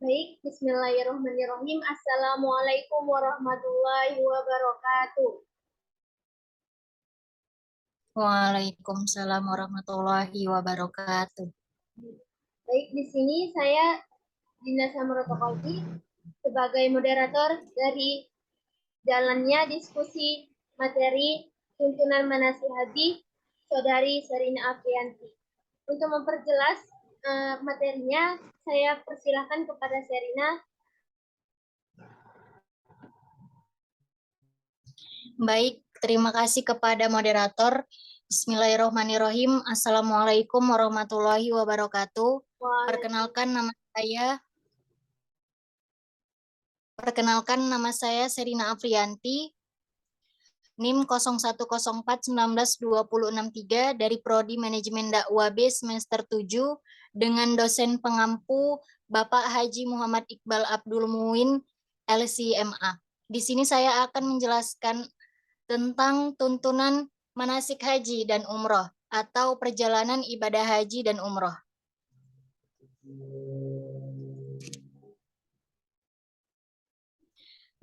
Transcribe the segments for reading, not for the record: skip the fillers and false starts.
Baik, Bismillahirrahmanirrahim. Assalamualaikum warahmatullahi wabarakatuh. Waalaikumsalam warahmatullahi wabarakatuh. Baik, di sini saya Dinda Samrotokoji sebagai moderator dari jalannya diskusi materi tuntunan manasik haji Saudari Serina Aprianti. Untuk memperjelas materinya, saya persilahkan kepada Serina. Baik, terima kasih kepada moderator. Bismillahirrahmanirrahim. Assalamualaikum warahmatullahi wabarakatuh. Perkenalkan nama saya Serina Aprianti, NIM 0104192063 dari Prodi Manajemen Dakwah B semester 7 dengan dosen pengampu Bapak Haji Muhammad Iqbal Abdul Muin LCMA. Di sini saya akan menjelaskan tentang tuntunan manasik haji dan umroh atau perjalanan ibadah haji dan umroh.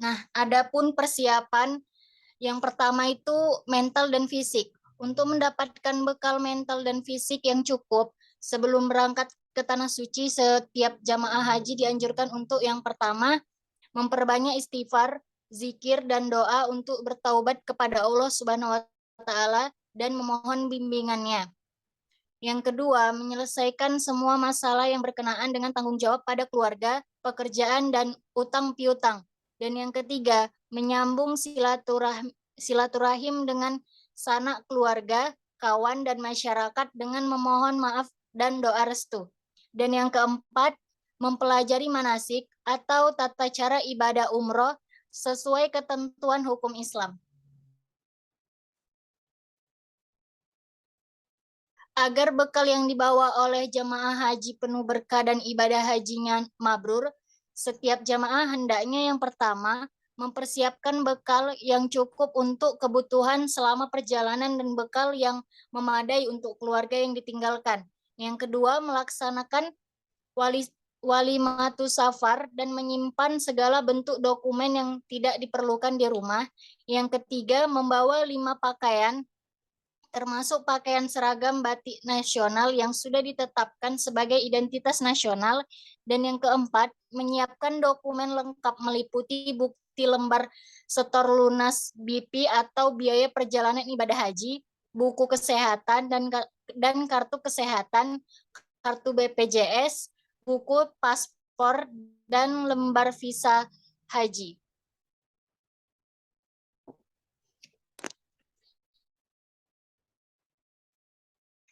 Nah, adapun persiapan yang pertama itu mental dan fisik. Untuk mendapatkan bekal mental dan fisik yang cukup sebelum berangkat ke tanah suci, setiap jamaah haji dianjurkan untuk yang pertama memperbanyak istighfar, zikir, dan doa untuk bertaubat kepada Allah Subhanahu wa Ta'ala dan memohon bimbingannya. Yang kedua, menyelesaikan semua masalah yang berkenaan dengan tanggung jawab pada keluarga, pekerjaan, dan utang piutang. Dan yang ketiga, menyambung silaturahim dengan sanak keluarga, kawan, dan masyarakat dengan memohon maaf dan doa restu. Dan yang keempat, mempelajari manasik atau tata cara ibadah umroh sesuai ketentuan hukum Islam. Agar bekal yang dibawa oleh jamaah haji penuh berkah dan ibadah hajinya mabrur, setiap jamaah hendaknya yang pertama mempersiapkan bekal yang cukup untuk kebutuhan selama perjalanan dan bekal yang memadai untuk keluarga yang ditinggalkan. Yang kedua, melaksanakan walimatu safar dan menyimpan segala bentuk dokumen yang tidak diperlukan di rumah. Yang ketiga, membawa 5 pakaian termasuk pakaian seragam batik nasional yang sudah ditetapkan sebagai identitas nasional. Dan yang keempat, menyiapkan dokumen lengkap meliputi bukti lembar setor lunas BP atau biaya perjalanan ibadah haji, buku kesehatan dan kartu kesehatan, kartu BPJS, buku paspor, dan lembar visa haji.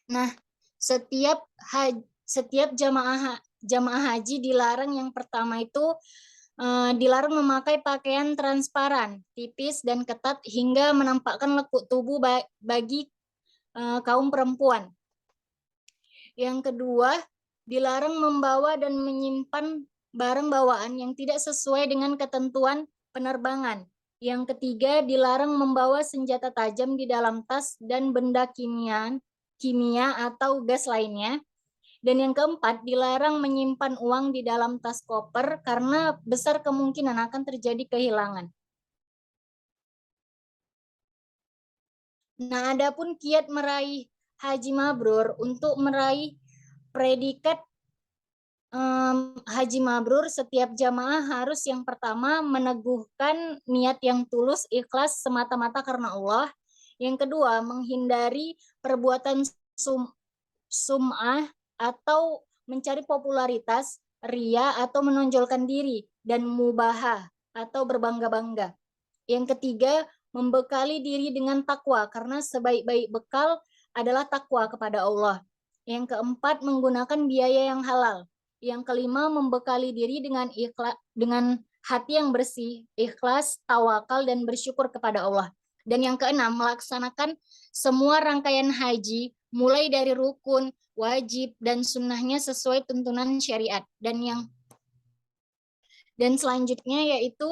Nah, setiap jamaah haji dilarang yang pertama itu dilarang memakai pakaian transparan, tipis dan ketat hingga menampakkan lekuk tubuh bagi kaum perempuan. Yang kedua, dilarang membawa dan menyimpan barang bawaan yang tidak sesuai dengan ketentuan penerbangan. Yang ketiga, dilarang membawa senjata tajam di dalam tas dan benda kimia atau gas lainnya. Dan yang keempat, dilarang menyimpan uang di dalam tas koper karena besar kemungkinan akan terjadi kehilangan. Nah, adapun kiat meraih haji mabrur, untuk meraih predikat haji mabrur, setiap jamaah harus yang pertama meneguhkan niat yang tulus, ikhlas semata-mata karena Allah. Yang kedua, menghindari perbuatan sum'ah atau mencari popularitas, ria atau menonjolkan diri, dan mubahah atau berbangga-bangga. Yang ketiga, membekali diri dengan takwa karena sebaik-baik bekal adalah takwa kepada Allah. Yang keempat, menggunakan biaya yang halal. Yang kelima, membekali diri dengan hati yang bersih, ikhlas, tawakal, dan bersyukur kepada Allah. Dan yang keenam, melaksanakan semua rangkaian haji, mulai dari rukun, wajib, dan sunnahnya sesuai tuntunan syariat. Dan selanjutnya yaitu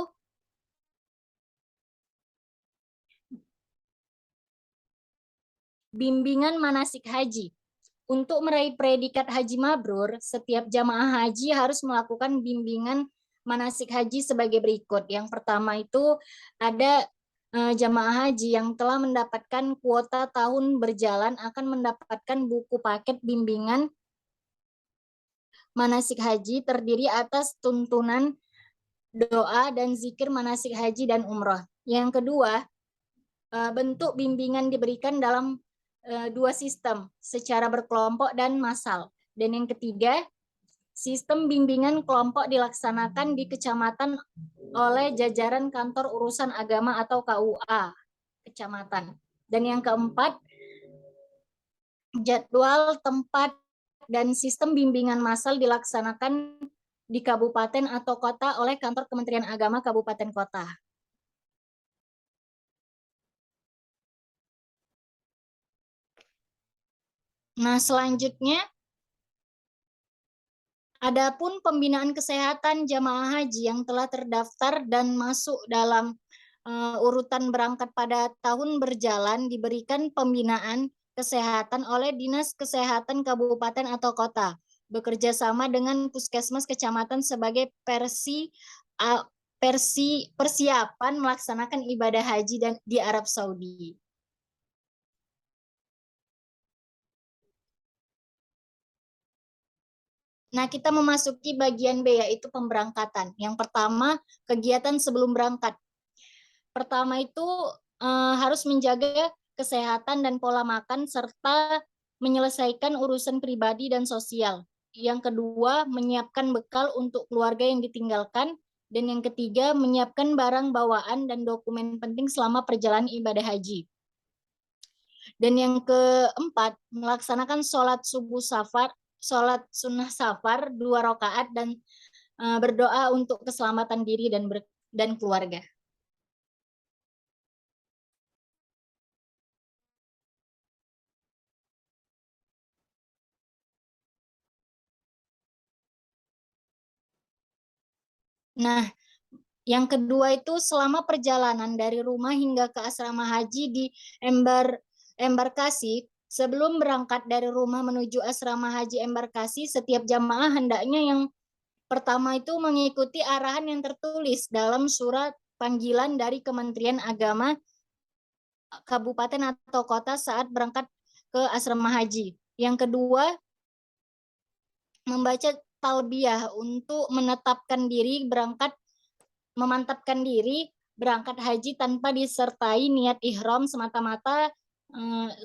bimbingan manasik haji. Untuk meraih predikat haji mabrur, setiap jamaah haji harus melakukan bimbingan manasik haji sebagai berikut. Yang pertama itu ada jamaah haji yang telah mendapatkan kuota tahun berjalan akan mendapatkan buku paket bimbingan manasik haji terdiri atas tuntunan doa dan zikir manasik haji dan umroh. Yang kedua, bentuk bimbingan diberikan dalam dua sistem, secara berkelompok dan massal. Dan yang ketiga, sistem bimbingan kelompok dilaksanakan di kecamatan oleh jajaran kantor urusan agama atau KUA kecamatan. Dan yang keempat, jadwal, tempat, dan sistem bimbingan massal dilaksanakan di kabupaten atau kota oleh kantor Kementerian Agama kabupaten kota. Nah, selanjutnya, adapun pembinaan kesehatan jamaah haji yang telah terdaftar dan masuk dalam urutan berangkat pada tahun berjalan diberikan pembinaan kesehatan oleh Dinas Kesehatan Kabupaten atau Kota, bekerja sama dengan Puskesmas Kecamatan sebagai persiapan melaksanakan ibadah haji dan di Arab Saudi. Nah, kita memasuki bagian B, yaitu pemberangkatan. Yang pertama, kegiatan sebelum berangkat. Pertama itu harus menjaga kesehatan dan pola makan, serta menyelesaikan urusan pribadi dan sosial. Yang kedua, menyiapkan bekal untuk keluarga yang ditinggalkan. Dan yang ketiga, menyiapkan barang bawaan dan dokumen penting selama perjalanan ibadah haji. Dan yang keempat, melaksanakan sholat subuh safar, sholat sunnah safar 2 rakaat dan berdoa untuk keselamatan diri dan keluarga. Nah, yang kedua itu selama perjalanan dari rumah hingga ke asrama haji di embarkasi, sebelum berangkat dari rumah menuju asrama haji embarkasi, setiap jamaah hendaknya yang pertama itu mengikuti arahan yang tertulis dalam surat panggilan dari Kementerian Agama kabupaten atau kota saat berangkat ke asrama haji. Yang kedua, membaca talbiyah untuk memantapkan diri berangkat haji tanpa disertai niat ihram semata-mata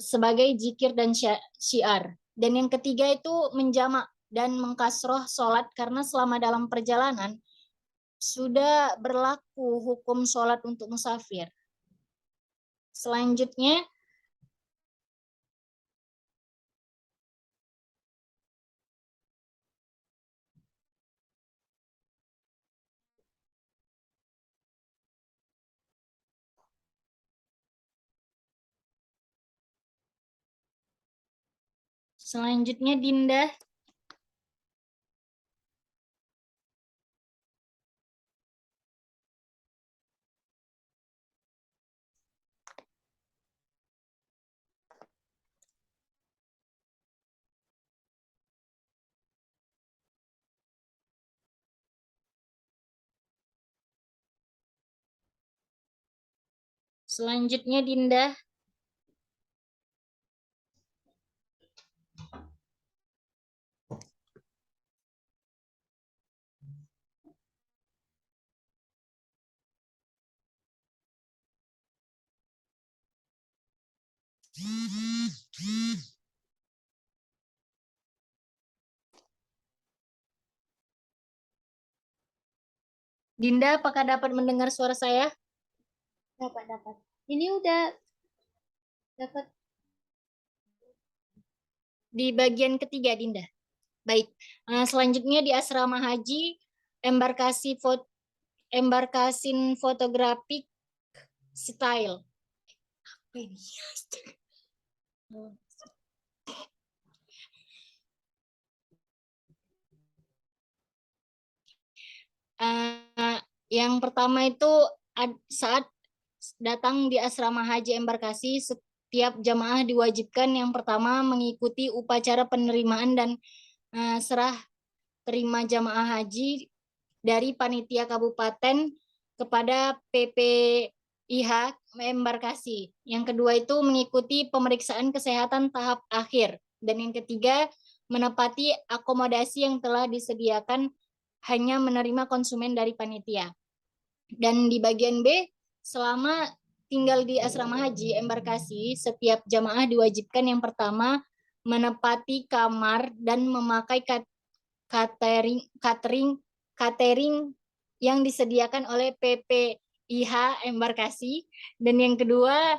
sebagai zikir dan syiar. Dan yang ketiga itu menjamak dan mengkasroh sholat karena selama dalam perjalanan sudah berlaku hukum sholat untuk musafir. Selanjutnya, Dinda. Selanjutnya Dinda. Dinda, apakah dapat mendengar suara saya? Dapat. Ini udah dapat. Di bagian ketiga, Dinda. Baik. Selanjutnya di asrama haji, embarkasin fotografik style. Apa ini? Yang pertama itu saat datang di asrama haji embarkasi, setiap jamaah diwajibkan yang pertama mengikuti upacara penerimaan dan serah terima jamaah haji dari panitia kabupaten kepada PPIH embarkasi. Yang kedua itu mengikuti pemeriksaan kesehatan tahap akhir. Dan yang ketiga, menepati akomodasi yang telah disediakan hanya menerima konsumen dari panitia. Dan di bagian B, selama tinggal di asrama haji embarkasi, setiap jamaah diwajibkan yang pertama menepati kamar dan memakai catering yang disediakan oleh PPIH embarkasi. Dan yang kedua,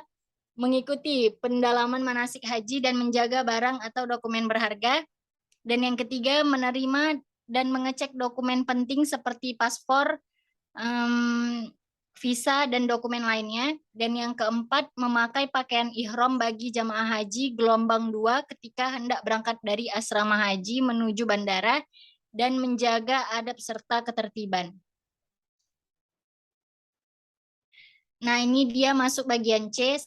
mengikuti pendalaman manasik haji dan menjaga barang atau dokumen berharga. Dan yang ketiga, menerima dan mengecek dokumen penting seperti paspor, visa, dan dokumen lainnya. Dan yang keempat, memakai pakaian ihram bagi jamaah haji gelombang 2 ketika hendak berangkat dari asrama haji menuju bandara dan menjaga adab serta ketertiban. Nah, ini dia masuk bagian C.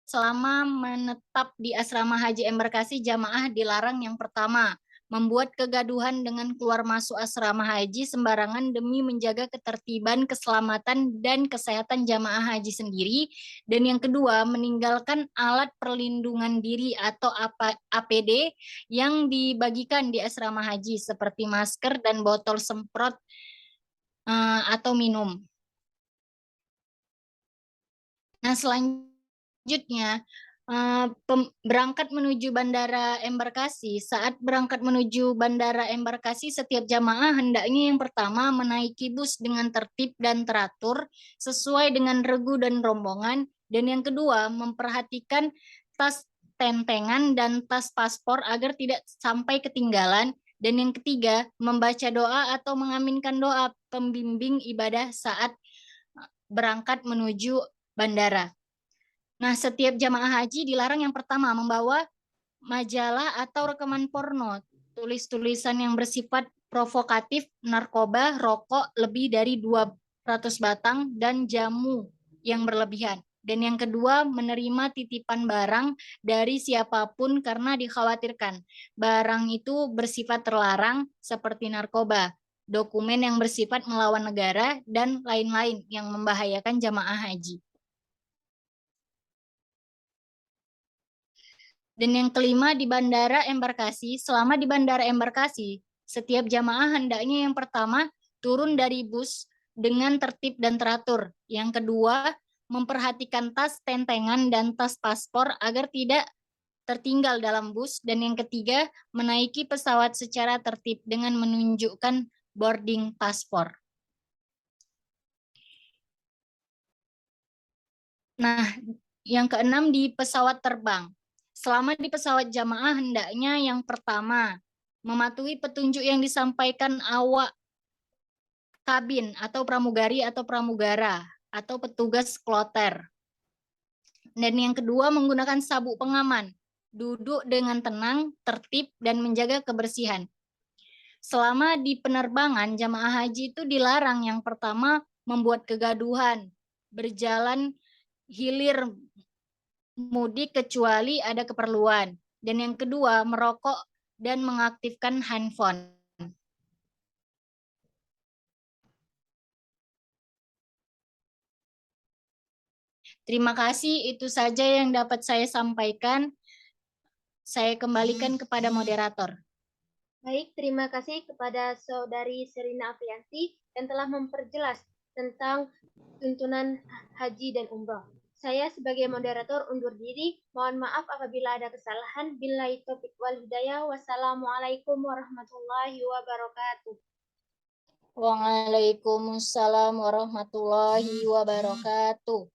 Selama menetap di asrama haji embarkasi, jamaah dilarang yang pertama, membuat kegaduhan dengan keluar masuk asrama haji sembarangan demi menjaga ketertiban, keselamatan, dan kesehatan jamaah haji sendiri. Dan yang kedua, meninggalkan alat perlindungan diri atau APD yang dibagikan di asrama haji seperti masker dan botol semprot atau minum. Nah, selanjutnya berangkat menuju bandara embarkasi. Saat berangkat menuju bandara embarkasi, setiap jamaah hendaknya yang pertama menaiki bus dengan tertib dan teratur sesuai dengan regu dan rombongan. Dan yang kedua, memperhatikan tas tentengan dan tas paspor agar tidak sampai ketinggalan. Dan yang ketiga, membaca doa atau mengaminkan doa pembimbing ibadah saat berangkat menuju bandara. Nah, setiap jamaah haji dilarang yang pertama membawa majalah atau rekaman porno, tulis-tulisan yang bersifat provokatif, narkoba, rokok lebih dari 200 batang, dan jamu yang berlebihan. Dan yang kedua, menerima titipan barang dari siapapun karena dikhawatirkan barang itu bersifat terlarang seperti narkoba, dokumen yang bersifat melawan negara, dan lain-lain yang membahayakan jamaah haji. Dan yang kelima, di bandara embarkasi. Selama di bandara embarkasi, setiap jamaah hendaknya yang pertama turun dari bus dengan tertib dan teratur. Yang kedua, memperhatikan tas tentengan dan tas paspor agar tidak tertinggal dalam bus. Dan yang ketiga, menaiki pesawat secara tertib dengan menunjukkan boarding paspor. Nah, yang keenam, di pesawat terbang. Selama di pesawat jamaah hendaknya yang pertama mematuhi petunjuk yang disampaikan awak kabin atau pramugari atau pramugara atau petugas kloter. Dan yang kedua, menggunakan sabuk pengaman, duduk dengan tenang, tertib, dan menjaga kebersihan. Selama di penerbangan, jamaah haji itu dilarang yang pertama membuat kegaduhan, berjalan hilir mudik kecuali ada keperluan. Dan yang kedua, merokok dan mengaktifkan handphone. Terima kasih, itu saja yang dapat saya sampaikan. Saya kembalikan kepada moderator. Baik, terima kasih kepada Saudari Serina Aprianti yang telah memperjelas tentang tuntunan haji dan umroh. Saya sebagai moderator undur diri. Mohon maaf apabila ada kesalahan. Billahi taufiq wal hidayah. Wassalamualaikum warahmatullahi wabarakatuh. Waalaikumsalam warahmatullahi wabarakatuh.